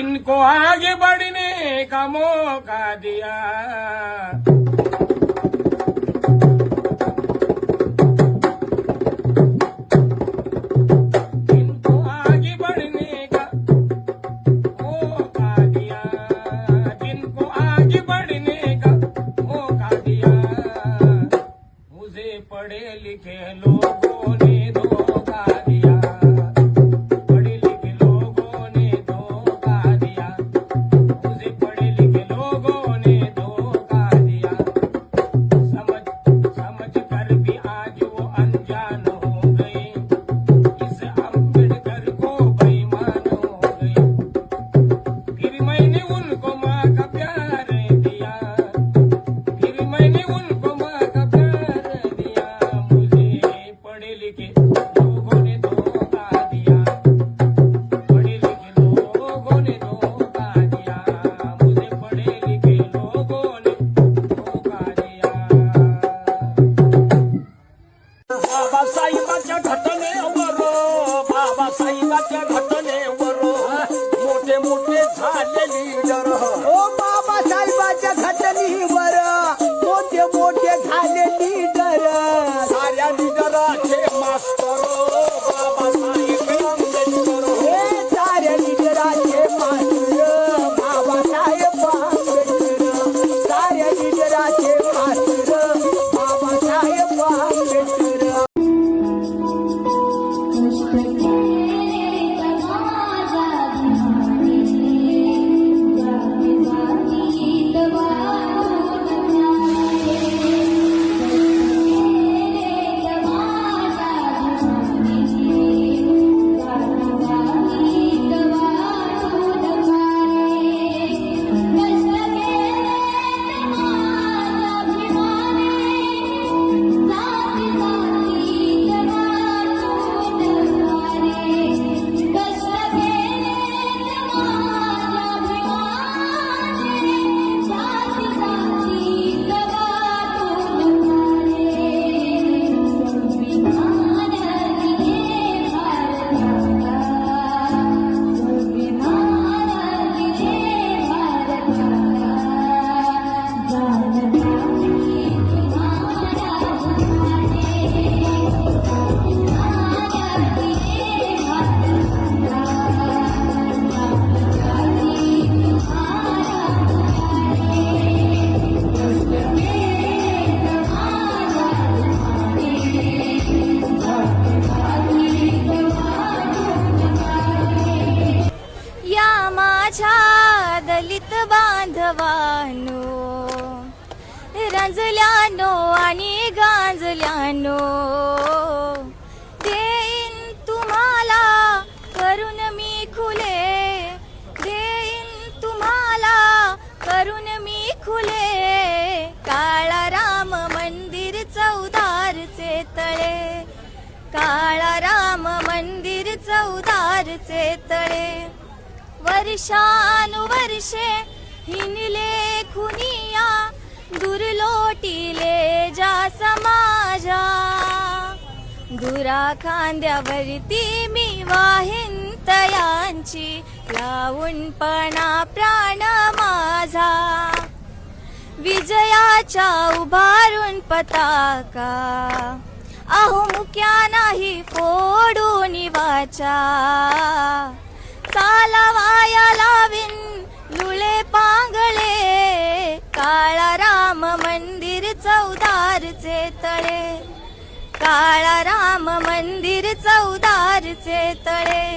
इनको आगे बढ़ने का मौका दिया, इनको आगे बढ़ने का मौका दिया, जिनको आगे बढ़ने का मौका दिया, मुझे पढ़े लिखे लोगों ने धोखा दिया, पढ़े लिखे लोगों ने धोखा दिया, मुझे पढ़े लिखे लोगों ने धोखा दिया, समझ समझ कर भी आज वो अनजान हो गए, इस अम्बेडकर को बेईमान हो गए। फिर मैंने उनको माँ का प्यार दिया, फिर मैंने उनको माँ का प्यार दिया, मुझे पढ़े लिखे लोगों ने धोखा दिया, पढ़े लिखे लोगों ने धोखा दिया, मुझे पढ़े लिखे लोगों ने धोखा दिया। बाबासाहेबांच्या घटनेवर, बाबासाहेबांच्या घटनेवर मोठे मोठे झाले लीडर. ओ बाबासाहेबांच्या घटनेवर मोठे मोठे झाले लीडर, साऱ्या लीडराचे मास्तर बाबासाहेब आंबेडकर. हे साऱ्या लीडराचे मास्तर बाबासाहेब आंबेडकर, साऱ्या लीडराचे मास्तर बाबासाहेब आंबेडकर. दलित बांधवानो, रंजल्यानो आणि गांजल्यानो, देईन तुम्हाला करून मी खुले, देईन तुम्हाला करून मी खुले, काळा राम मंदिर चौदारचे तळे, काळा राम मंदिर चौदारचे तळे, वर्षानुवर्षे हिनले खुनिया, दुर्लोटीले जा समाजा, दुरा खांद्यावरती मी वाहीन तयांची, लावून पणा प्राण माझा, विजयाच्या उभारून पताका, अहो मुक्या नाही फोडून वाचा, चालवाया लावीन लुळे पांगळे, काळा राम मंदिर चौदारचे तळे, काळा राम मंदिर चौदारचे तळे.